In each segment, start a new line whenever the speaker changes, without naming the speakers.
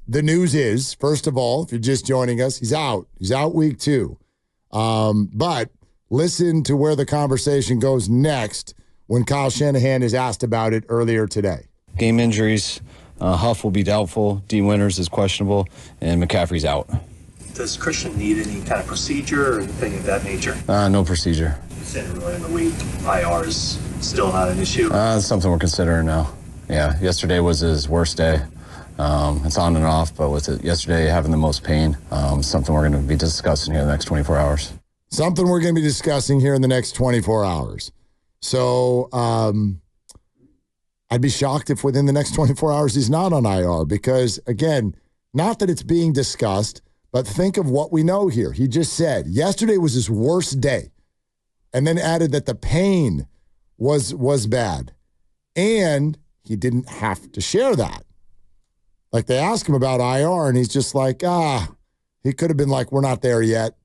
the news is, first of all, if you're just joining us, he's out. He's out week 2. But listen to where the conversation goes next when Kyle Shanahan is asked about it earlier today.
Game injuries, Huff will be doubtful, D. Winters is questionable, and McCaffrey's out.
Does Christian need any kind of procedure or anything of that nature?
No procedure.
Earlier in the week, IR is still not an issue?
It's something we're considering now. Yeah, yesterday was his worst day. It's on and off, but with it yesterday having the most pain, something we're going to be discussing here in the next 24 hours.
Something we're going to be discussing here in the next 24 hours. So I'd be shocked if within the next 24 hours he's not on IR because, again, not that it's being discussed, but think of what we know here. He just said yesterday was his worst day and then added that the pain was bad. And he didn't have to share that. Like they asked him about IR and he's just like, he could have been like, we're not there yet.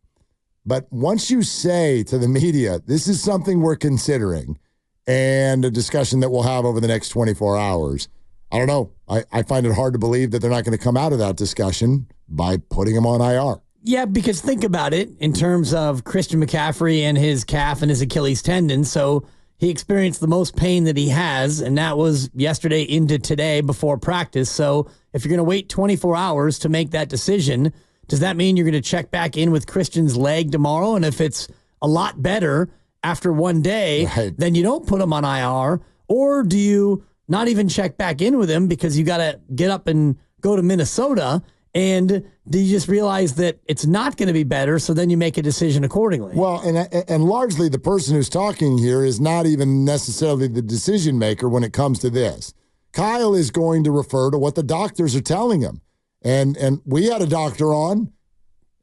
But once you say to the media, this is something we're considering and a discussion that we'll have over the next 24 hours, I don't know. I find it hard to believe that they're not going to come out of that discussion by putting him on IR.
Yeah, because think about it in terms of Christian McCaffrey and his calf and his Achilles tendon. So he experienced the most pain that he has, and that was yesterday into today before practice. So if you're going to wait 24 hours to make that decision, does that mean you're going to check back in with Christian's leg tomorrow? And if it's a lot better after one day, right, then you don't put him on IR? Or do you not even check back in with him because you got to get up and go to Minnesota? And do you just realize that it's not going to be better, so then you make a decision accordingly?
Well, and largely the person who's talking here is not even necessarily the decision maker when it comes to this. Kyle is going to refer to what the doctors are telling him. And we had a doctor on,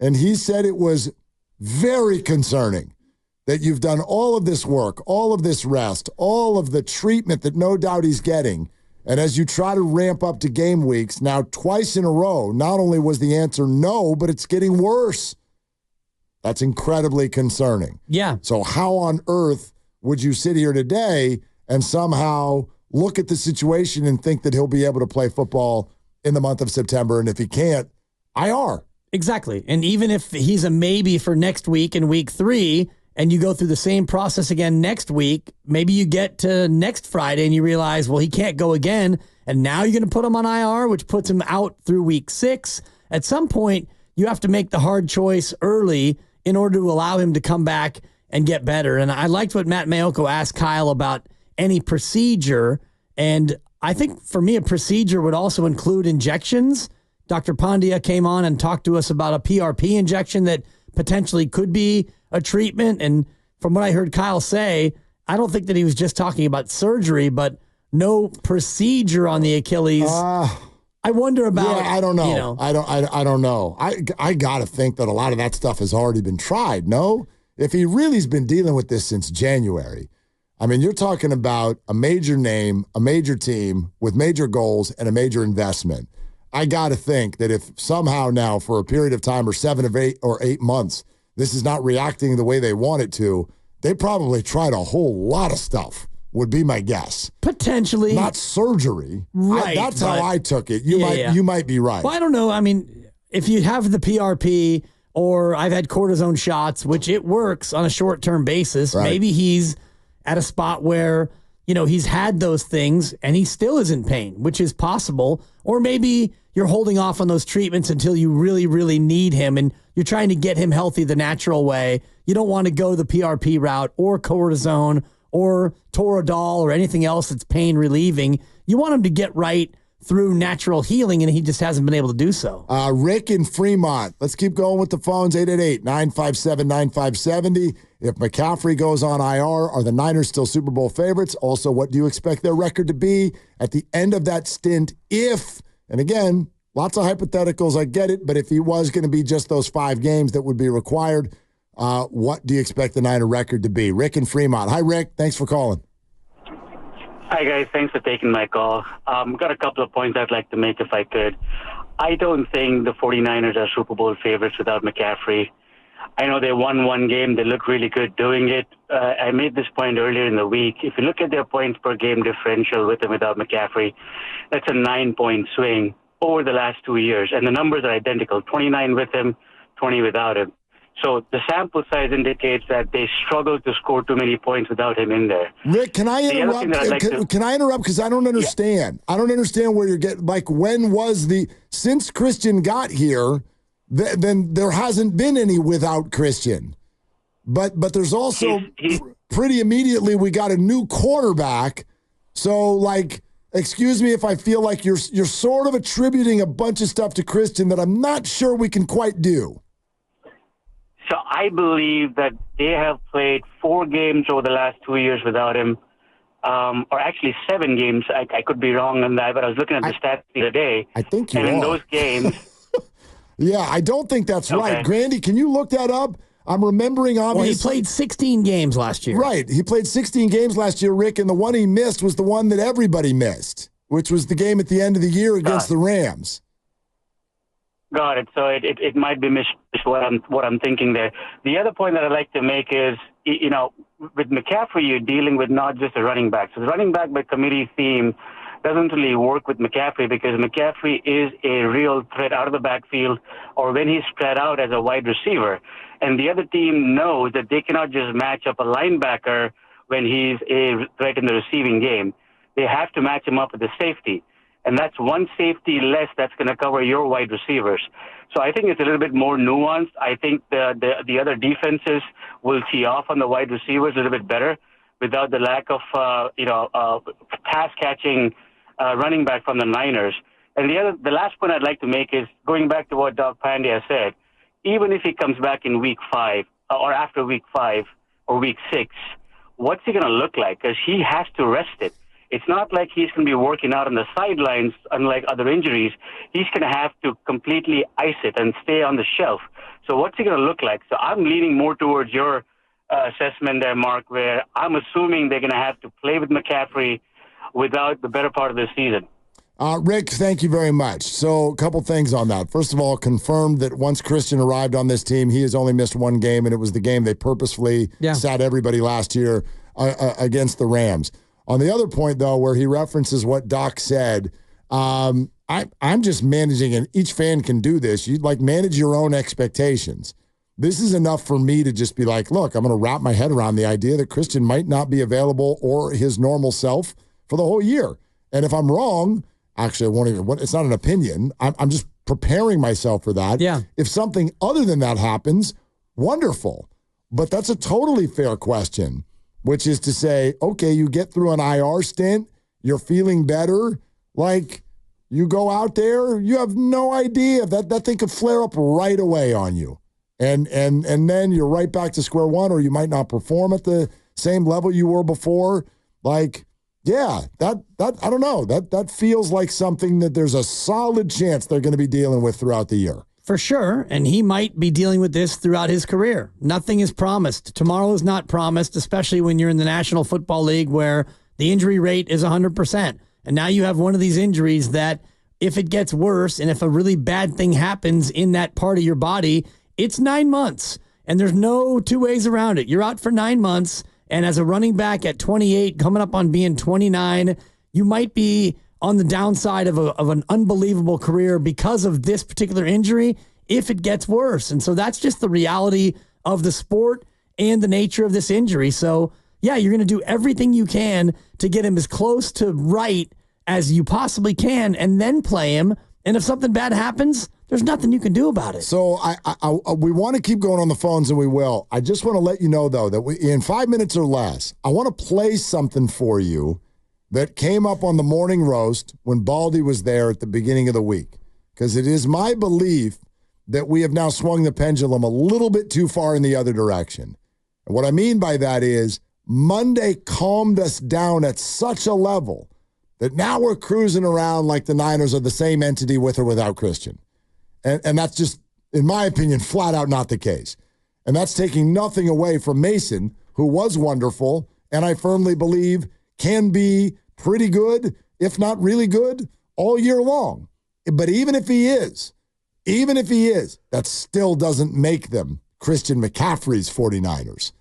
and he said it was very concerning that you've done all of this work, all of this rest, all of the treatment that no doubt he's getting. And as you try to ramp up to game weeks, now twice in a row, not only was the answer no, but it's getting worse. That's incredibly concerning.
Yeah.
So how on earth would you sit here today and somehow look at the situation and think that he'll be able to play football in the month of September? And if he can't, IR.
Exactly. And even if he's a maybe for next week in week 3, and you go through the same process again next week, maybe you get to next Friday and you realize, well, he can't go again, and now you're going to put him on IR, which puts him out through week 6. At some point, you have to make the hard choice early in order to allow him to come back and get better. And I liked what Matt Mayoko asked Kyle about any procedure, and I think for me a procedure would also include injections. Dr. Pandya came on and talked to us about a PRP injection that potentially could be a treatment. And from what I heard Kyle say, I don't think that he was just talking about surgery, but no procedure on the Achilles. I wonder about.
Yeah, I don't know.
You know.
I don't know. I got to think that a lot of that stuff has already been tried. No, if he really's been dealing with this since January, I mean, you're talking about a major name, a major team with major goals and a major investment. I got to think that if somehow now for a period of time or 7 or 8 months, this is not reacting the way they want it to, they probably tried a whole lot of stuff, would be my guess.
Potentially.
Not surgery.
Right.
That's how I took it. You might be right.
Well, I don't know. I mean, if you have the PRP or I've had cortisone shots, which it works on a short-term basis,
right,
maybe he's at a spot where, you know, he's had those things and he still is in pain, which is possible. Or maybe you're holding off on those treatments until you really, really need him and you're trying to get him healthy the natural way. You don't want to go the PRP route or cortisone or Toradol or anything else that's pain relieving. You want him to get right through natural healing, and he just hasn't been able to do so.
Rick in Fremont. Let's keep going with the phones, 888-957-9570. If McCaffrey goes on IR, are the Niners still Super Bowl favorites? Also, what do you expect their record to be at the end of that stint if, and again, lots of hypotheticals, I get it, but if he was going to be just those 5 games that would be required, what do you expect the Niner record to be? Rick in Fremont. Hi, Rick. Thanks for calling.
Hi, guys. Thanks for taking my call. Got a couple of points I'd like to make if I could. I don't think the 49ers are Super Bowl favorites without McCaffrey. I know they won one game. They look really good doing it. I made this point earlier in the week. If you look at their points per game differential with and without McCaffrey, that's a 9-point swing. over the last 2 years, and the numbers are identical, 29 with him, 20 without him. So the sample size indicates that they struggle to score too many points without him in there.
Rick, can I interrupt? Can I interrupt? Because I don't understand. Yeah. I don't understand where you're getting, like, when was since Christian got here, then there hasn't been any without Christian. But there's also pretty immediately we got a new quarterback. So, like, excuse me if I feel like you're sort of attributing a bunch of stuff to Christian that I'm not sure we can quite do.
So I believe that they have played 4 games over the last 2 years without him, or actually 7 games. I could be wrong on that, but I was looking at the stats the other day.
I think you are.
And in those games...
Yeah, I don't think that's right. Grandy, can you look that up? I'm remembering, obviously.
Well, he played 16 games last year.
Right. He played 16 games last year, Rick, and the one he missed was the one that everybody missed, which was the game at the end of the year against the Rams.
Got it. So it might be what I'm thinking there. The other point that I'd like to make is, you know, with McCaffrey, you're dealing with not just a running back. So the running back by committee theme doesn't really work with McCaffrey because McCaffrey is a real threat out of the backfield or when he's spread out as a wide receiver. And the other team knows that they cannot just match up a linebacker when he's a threat in the receiving game. They have to match him up with a safety. And that's one safety less that's going to cover your wide receivers. So I think it's a little bit more nuanced. I think the other defenses will tee off on the wide receivers a little bit better without the lack of, pass-catching running back from the Niners. And the last point I'd like to make is going back to what Doc Pandya said, even if he comes back in week 5 or after week 5 or week 6, what's he going to look like? Because he has to rest it. It's not like he's going to be working out on the sidelines, unlike other injuries. He's going to have to completely ice it and stay on the shelf. So what's he going to look like? So I'm leaning more towards your assessment there, Mark, where I'm assuming they're going to have to play with McCaffrey without the better part of the season.
Rick, thank you very much. So a couple things on that. First of all, confirmed that once Christian arrived on this team, he has only missed 1 game, and it was the game they purposefully sat everybody last year against the Rams. On the other point, though, where he references what Doc said, I'm just managing, and each fan can do this. You manage your own expectations. This is enough for me to just be like, look, I'm going to wrap my head around the idea that Christian might not be available or his normal self for the whole year. And if I'm wrong, actually, I won't even. It's not an opinion. I'm just preparing myself for that.
Yeah.
If something other than that happens, wonderful. But that's a totally fair question, which is to say, okay, you get through an IR stint, you're feeling better, like you go out there, you have no idea that thing could flare up right away on you. And then you're right back to square one, or you might not perform at the same level you were before. Like, yeah, that I don't know. That feels like something that there's a solid chance they're going to be dealing with throughout the year.
For sure, and he might be dealing with this throughout his career. Nothing is promised. Tomorrow is not promised, especially when you're in the National Football League where the injury rate is 100%. And now you have one of these injuries that if it gets worse and if a really bad thing happens in that part of your body, it's 9 months. And there's no 2 ways around it. You're out for 9 months. And as a running back at 28, coming up on being 29, you might be on the downside of an unbelievable career because of this particular injury if it gets worse. And so that's just the reality of the sport and the nature of this injury. So, yeah, you're going to do everything you can to get him as close to right as you possibly can and then play him. And if something bad happens, there's nothing you can do about it.
So we want to keep going on the phones, and we will. I just want to let you know, though, that in 5 minutes or less, I want to play something for you that came up on the morning roast when Baldy was there at the beginning of the week. Because it is my belief that we have now swung the pendulum a little bit too far in the other direction. And what I mean by that is Monday calmed us down at such a level that now we're cruising around like the Niners are the same entity with or without Christian. And that's just, in my opinion, flat out not the case. And that's taking nothing away from Mason, who was wonderful, and I firmly believe can be pretty good, if not really good, all year long. But even if he is, that still doesn't make them Christian McCaffrey's 49ers.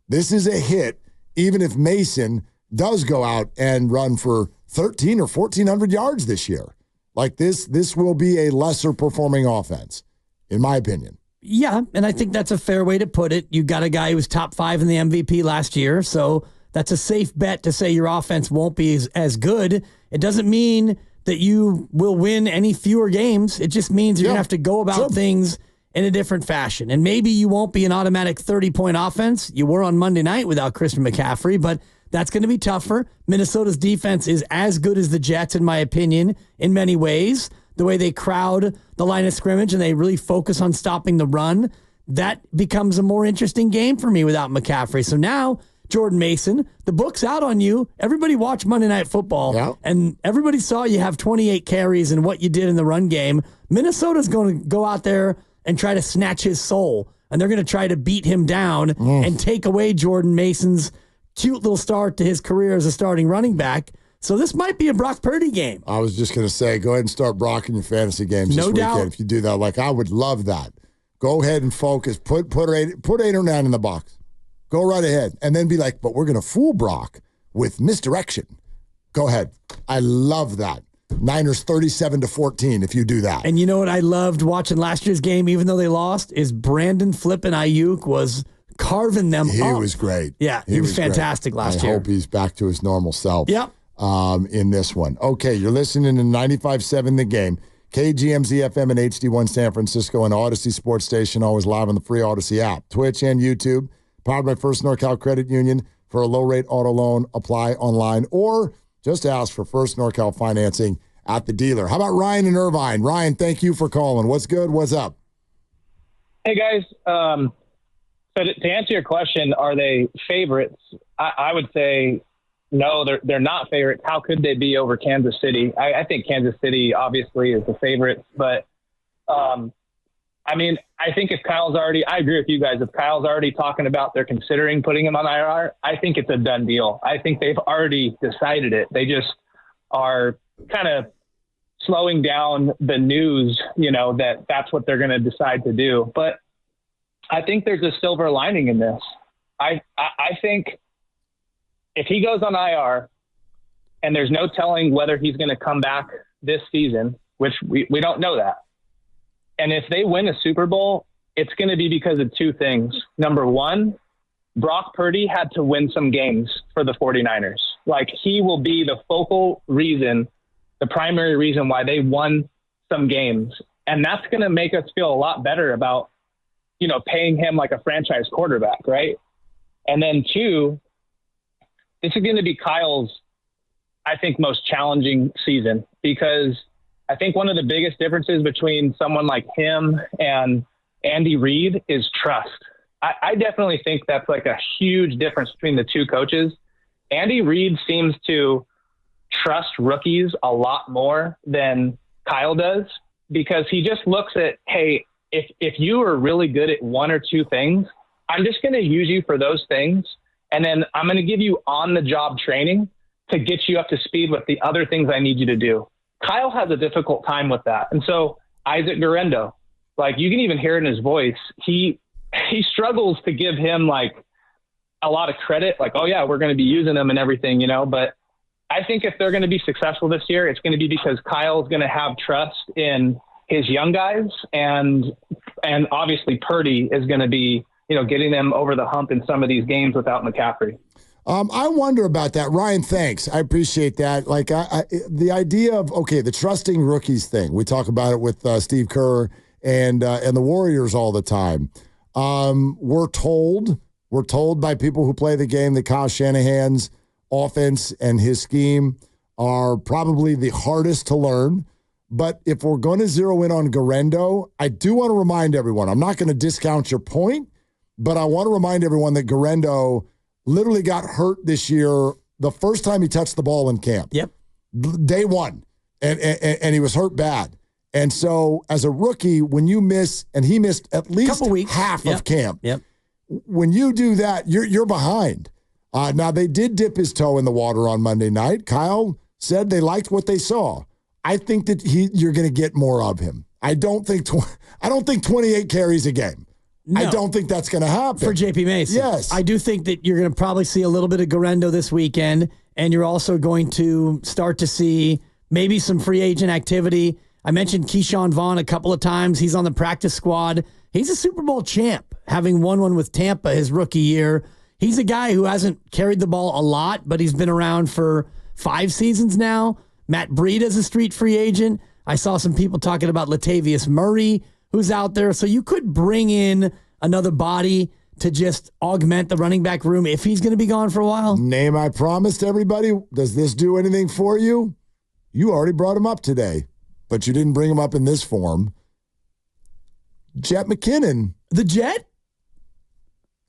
This is a hit, even if Mason does go out and run for 1,300 or 1,400 yards this year. Like this will be a lesser performing offense, in my opinion.
Yeah, and I think that's a fair way to put it. You got a guy who was top 5 in the MVP last year, so that's a safe bet to say your offense won't be as good. It doesn't mean that you will win any fewer games. It just means you're going to have to go about things in a different fashion. And maybe you won't be an automatic 30-point offense. You were on Monday night without Christian McCaffrey, but that's going to be tougher. Minnesota's defense is as good as the Jets, in my opinion, in many ways. The way they crowd the line of scrimmage and they really focus on stopping the run, that becomes a more interesting game for me without McCaffrey. So now, Jordan Mason, the book's out on you. Everybody watched Monday Night Football, and everybody saw you have 28 carries and what you did in the run game. Minnesota's going to go out there and try to snatch his soul, and they're going to try to beat him down and take away Jordan Mason's cute little start to his career as a starting running back. So this might be a Brock Purdy game.
I was just going to say, go ahead and start Brock in your fantasy games this weekend if you do that. Like, I would love that. Go ahead and focus. Put 8 or 9 in the box. Go right ahead. And then be like, but we're going to fool Brock with misdirection. Go ahead. I love that. Niners 37-14 if you do that.
And you know what I loved watching last year's game, even though they lost, is Brandon Flippin Ayuk was carving them up.
He was great.
Yeah, he was fantastic last year.
I hope he's back to his normal self.
Yep.
In this one. Okay, you're listening to 95.7 The Game. KGMZ FM and HD1 San Francisco and Odyssey Sports Station, always live on the free Odyssey app. Twitch and YouTube, powered by First NorCal Credit Union. For a low-rate auto loan, apply online or just ask for First NorCal financing at the dealer. How about Ryan in Irvine? Ryan, thank you for calling. What's good? What's up?
Hey, guys. So to answer your question, are they favorites? I would say no, they're not favorites. How could they be over Kansas City? I think Kansas City obviously is the favorite, but I mean, I think if Kyle's already, I agree with you guys. If Kyle's already talking about they're considering putting him on IR, I think it's a done deal. I think they've already decided it. They just are kind of slowing down the news, that's what they're going to decide to do. But I think there's a silver lining in this. I think if he goes on IR and there's no telling whether he's going to come back this season, which we don't know that. And if they win a Super Bowl, it's going to be because of 2 things. Number one, Brock Purdy had to win some games for the 49ers. Like, he will be the focal reason, the primary reason why they won some games. And that's going to make us feel a lot better about, paying him like a franchise quarterback, right? And then 2, this is going to be Kyle's, I think, most challenging season, because I think one of the biggest differences between someone like him and Andy Reid is trust. I definitely think that's like a huge difference between the 2 coaches. Andy Reid seems to trust rookies a lot more than Kyle does, because he just looks at, hey, if you are really good at 1 or 2 things, I'm just going to use you for those things. And then I'm going to give you on-the-job training to get you up to speed with the other things I need you to do. Kyle has a difficult time with that. And so Isaac Guerrero, like, you can even hear it in his voice. He struggles to give him like a lot of credit. Like, oh yeah, we're going to be using him and everything, but I think if they're going to be successful this year, it's going to be because Kyle's going to have trust in his young guys. And obviously Purdy is going to be, getting them over the hump in some of these games without McCaffrey.
I wonder about that. Ryan, thanks. I appreciate that. Like, the idea of, the trusting rookies thing. We talk about it with Steve Kerr and the Warriors all the time. We're told by people who play the game that Kyle Shanahan's offense and his scheme are probably the hardest to learn. But if we're going to zero in on Guerrero, I do want to remind everyone, I'm not going to discount your point, but I want to remind everyone that Guerrero literally got hurt this year the first time he touched the ball in camp.
Yep.
Day one. And he was hurt bad. And so as a rookie, when you miss, and he missed at least half of camp.
Yep.
When you do that, you're behind. Now, they did dip his toe in the water on Monday night. Kyle said they liked what they saw. I think that you're going to get more of him. I don't think 28 carries a game. No. I don't think that's going to happen.
For JP Mason.
Yes.
I do think that you're going to probably see a little bit of Guerrero this weekend, and you're also going to start to see maybe some free agent activity. I mentioned Keyshawn Vaughn a couple of times. He's on the practice squad. He's a Super Bowl champ, having won one with Tampa his rookie year. He's a guy who hasn't carried the ball a lot, but he's been around for 5 seasons now. Matt Breida's a street free agent. I saw some people talking about Latavius Murray, who's out there. So you could bring in another body to just augment the running back room if he's going to be gone for a while.
Name I promised everybody. Does this do anything for you? You already brought him up today, but you didn't bring him up in this form. Jet McKinnon.
The Jet?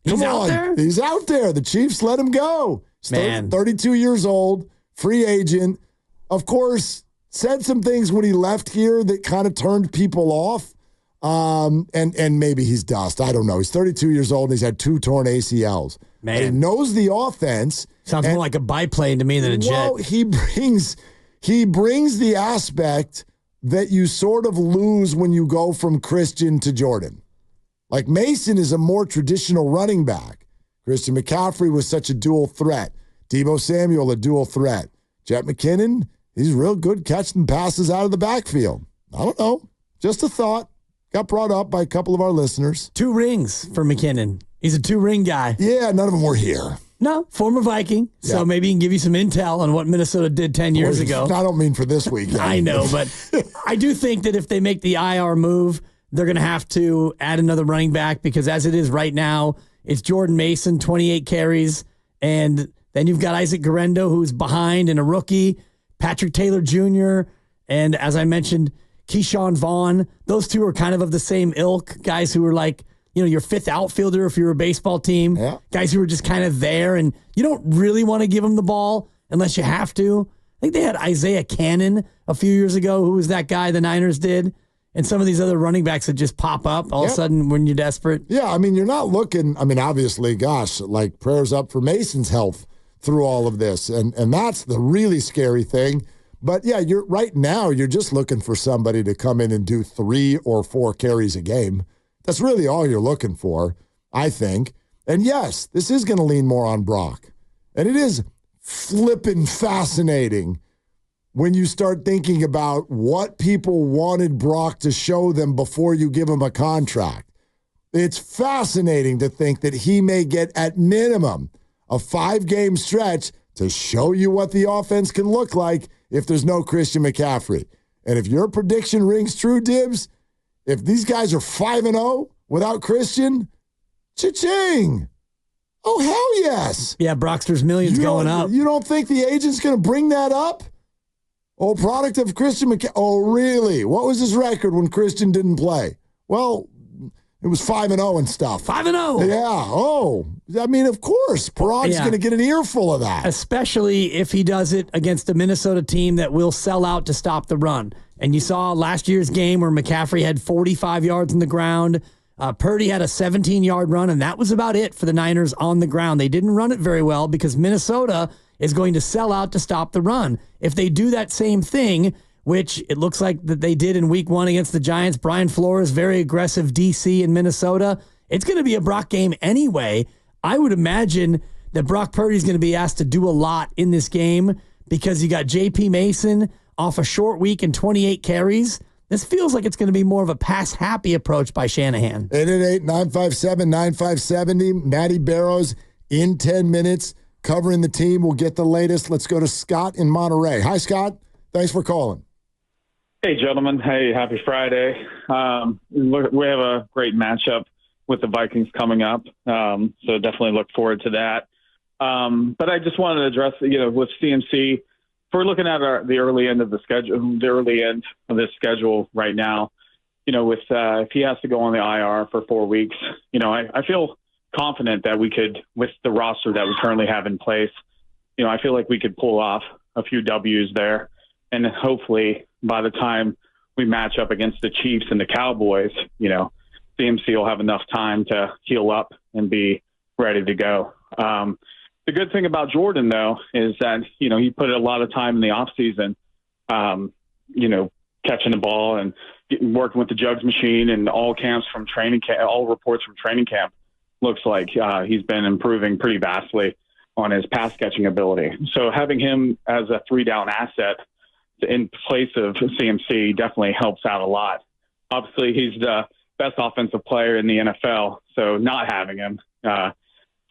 He's out there?
He's out there. The Chiefs let him go. He's
Man.
32 years old, free agent. Of course, said some things when he left here that kind of turned people off. And maybe he's dust. I don't know. He's 32 years old and he's had 2 torn ACLs.
Man.
And he knows the offense.
Sounds more like a biplane to me than a jet.
Well, he brings the aspect that you sort of lose when you go from Christian to Jordan. Like Mason is a more traditional running back. Christian McCaffrey was such a dual threat. Deebo Samuel, a dual threat. Jet McKinnon, he's real good catching passes out of the backfield. I don't know. Just a thought. Got brought up by a couple of our listeners.
2 rings for McKinnon. He's a 2-ring guy.
Yeah, none of them were here.
No, former Viking. So
Yeah.
maybe he can give you some intel on what Minnesota did 10 years ago.
I don't mean for this week.
I know, but I do think that if they make the IR move, they're going to have to add another running back because as it is right now, it's Jordan Mason, 28 carries, and then you've got Isaac Guerrero, who's behind and a rookie, Patrick Taylor Jr., and as I mentioned, Keyshawn Vaughn. Those 2 are kind of the same ilk, guys who are like, your 5th outfielder if you're a baseball team, guys who are just kind of there, and you don't really want to give them the ball unless you have to. I think they had Isaiah Cannon a few years ago, who was that guy the Niners did, and some of these other running backs that just pop up all of a sudden when you're desperate. Yeah,
I mean, you're not looking, obviously, gosh, like prayers up for Mason's health through all of this, and that's the really scary thing. But yeah, right now you're just looking for somebody to come in and do 3 or 4 carries a game. That's really all you're looking for, I think. And yes, this is going to lean more on Brock. And it is flippin' fascinating when you start thinking about what people wanted Brock to show them before you give him a contract. It's fascinating to think that he may get at minimum a 5-game stretch to show you what the offense can look like if there's no Christian McCaffrey. And if your prediction rings true, Dibs, if these guys are 5-0 without Christian, cha-ching. Oh, hell yes.
Yeah, Brockster's millions going up.
You don't think the agent's going to bring that up? Oh, product of Christian McCaffrey. Oh, really? What was his record when Christian didn't play? Well, it was 5-0 and stuff.
5-0.
Yeah. Oh, of course. Brock's going to get an earful of that.
Especially if he does it against a Minnesota team that will sell out to stop the run. And you saw last year's game where McCaffrey had 45 yards on the ground. Purdy had a 17-yard run, and that was about it for the Niners on the ground. They didn't run it very well because Minnesota is going to sell out to stop the run. If they do that same thing, which it looks like that they did in week 1 against the Giants, Brian Flores, very aggressive DC in Minnesota, it's going to be a Brock game anyway. I would imagine that Brock Purdy is going to be asked to do a lot in this game because you got J.P. Mason off a short week and 28 carries. This feels like it's going to be more of a pass-happy approach by Shanahan.
888-957-9570. Matty Barrows in 10 minutes covering the team. We'll get the latest. Let's go to Scott in Monterey. Hi, Scott. Thanks for calling.
Hey, gentlemen. Hey, happy Friday. We have a great matchup with the Vikings coming up, so definitely look forward to that. But I just wanted to address, with CMC, if we're looking at the early end of the schedule right now, with if he has to go on the IR for 4 weeks, I feel confident that we could, with the roster that we currently have in place, I feel like we could pull off a few W's there. And hopefully by the time we match up against the Chiefs and the Cowboys, CMC will have enough time to heal up and be ready to go. The good thing about Jordan, though, is that, he put a lot of time in the offseason, catching the ball and working with the jugs machine, and all reports from training camp looks like he's been improving pretty vastly on his pass catching ability. So having him as a 3-down asset in place of CMC definitely helps out a lot. Obviously, he's the best offensive player in the NFL, so not having him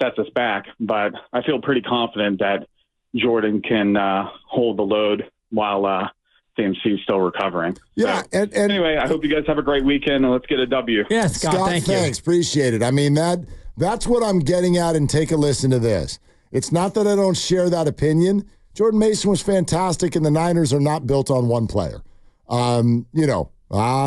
sets us back. But I feel pretty confident that Jordan can hold the load while CMC is still recovering.
Yeah,
so,
and
anyway, I hope you guys have a great weekend, and let's get a W.
Yeah, Scott, thanks.
You. Appreciate it. I mean, that's what I'm getting at, and take a listen to this. It's not that I don't share that opinion. Jordan Mason was fantastic, and the Niners are not built on one player. I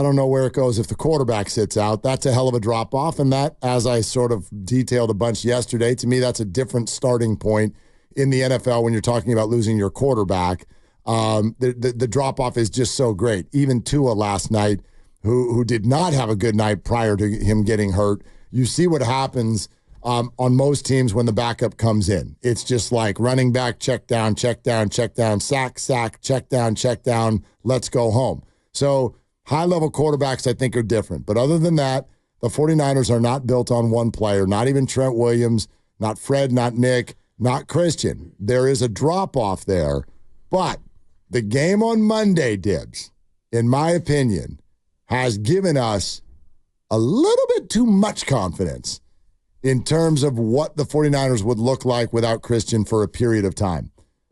don't know where it goes if the quarterback sits out. That's a hell of a drop-off, and that, as I sort of detailed a bunch yesterday, to me that's a different starting point in the NFL when you're talking about losing your quarterback. The drop-off is just so great. Even Tua last night, who did not have a good night prior to him getting hurt, you see what happens on most teams when the backup comes in. It's just like running back, check down, check down, check down, sack, check down, let's go home. So high-level quarterbacks, I think, are different. But other than that, the 49ers are not built on one player, not even Trent Williams, not Fred, not Nick, not Christian. There is a drop-off there. But the game on Monday, Dibs, in my opinion, has given us a little bit too much confidence in terms of what the 49ers would look like without Christian for a period of time.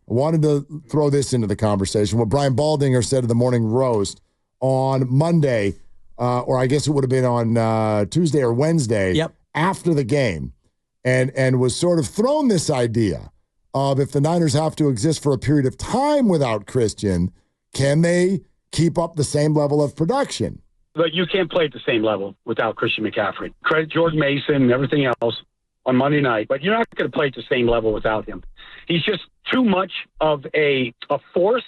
I wanted to throw this into the conversation. What Brian Baldinger said at the Morning Roast on Monday, or I guess it would have been on Tuesday or Wednesday, after the game, and was sort of thrown this idea of if the Niners have to exist for a period of time without Christian, can they keep up the same level of production?
But you can't play at the same level without Christian McCaffrey. Credit Jordan Mason and everything else on Monday night, but you're not going to play at the same level without him. He's just too much of a force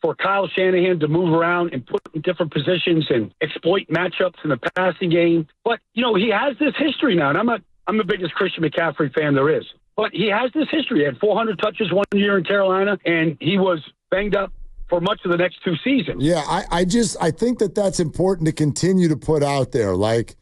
for Kyle Shanahan to move around and put in different positions and exploit matchups in the passing game. But, he has this history now, and I'm the biggest Christian McCaffrey fan there is. But he has this history. He had 400 touches one year in Carolina, and he was banged up for much of the next two seasons.
Yeah, I think that's important to continue to put out there. Like,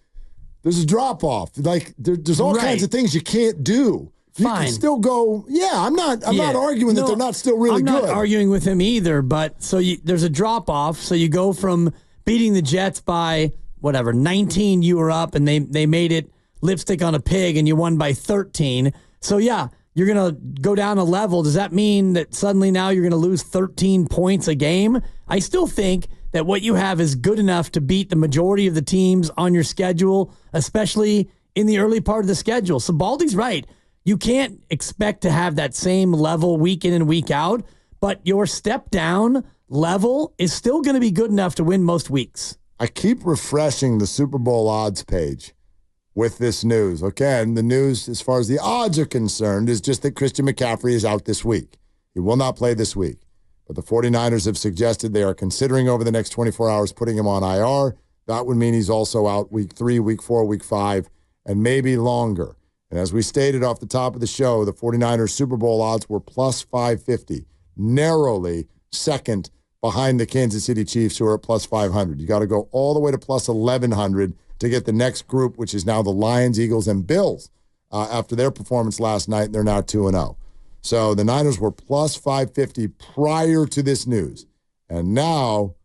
there's a drop-off. Like, there's all kinds of things you can't do. You can still go, I'm not arguing that they're not still really good.
I'm not arguing with him either, but there's a drop-off. So you go from beating the Jets by, 19 you were up, and they made it lipstick on a pig, and you won by 13. So, you're going to go down a level. Does that mean that suddenly now you're going to lose 13 points a game? I still think that what you have is good enough to beat the majority of the teams on your schedule, especially in the early part of the schedule. So Baldy's right. You can't expect to have that same level week in and week out, but your step down level is still going to be good enough to win most weeks.
I keep refreshing the Super Bowl odds page with this news. Okay, and the news, as far as the odds are concerned, is just that Christian McCaffrey is out this week. He will not play this week. But the 49ers have suggested they are considering over the next 24 hours putting him on IR. That would mean he's also out week 3, week 4, week 5, and maybe longer. And as we stated off the top of the show, the 49ers Super Bowl odds were plus 550, narrowly second behind the Kansas City Chiefs, who are at plus 500. You got to go all the way to plus 1,100 to get the next group, which is now the Lions, Eagles, and Bills. After their performance last night, they're now 2-0. So the Niners were plus 550 prior to this news, and now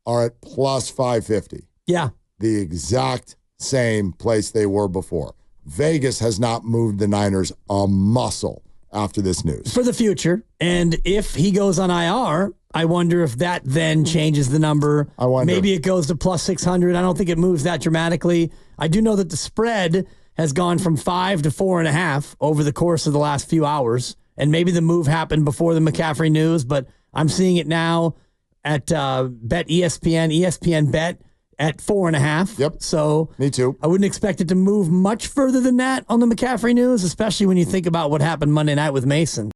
are at plus 550.
Yeah.
The exact same place they were before. Vegas has not moved the Niners a muscle after this news.
For the future. And if he goes on IR, I wonder if that then changes the number.
I wonder.
Maybe it goes to plus 600. I don't think it moves that dramatically. I do know that the spread has gone from 5 to 4.5 over the course of the last few hours. And maybe the move happened before the McCaffrey news, but I'm seeing it now at Bet ESPN, ESPN Bet at 4.5.
Yep.
So
me too.
I wouldn't expect it to move much further than that on the McCaffrey news, especially when you think about what happened Monday night with Mason.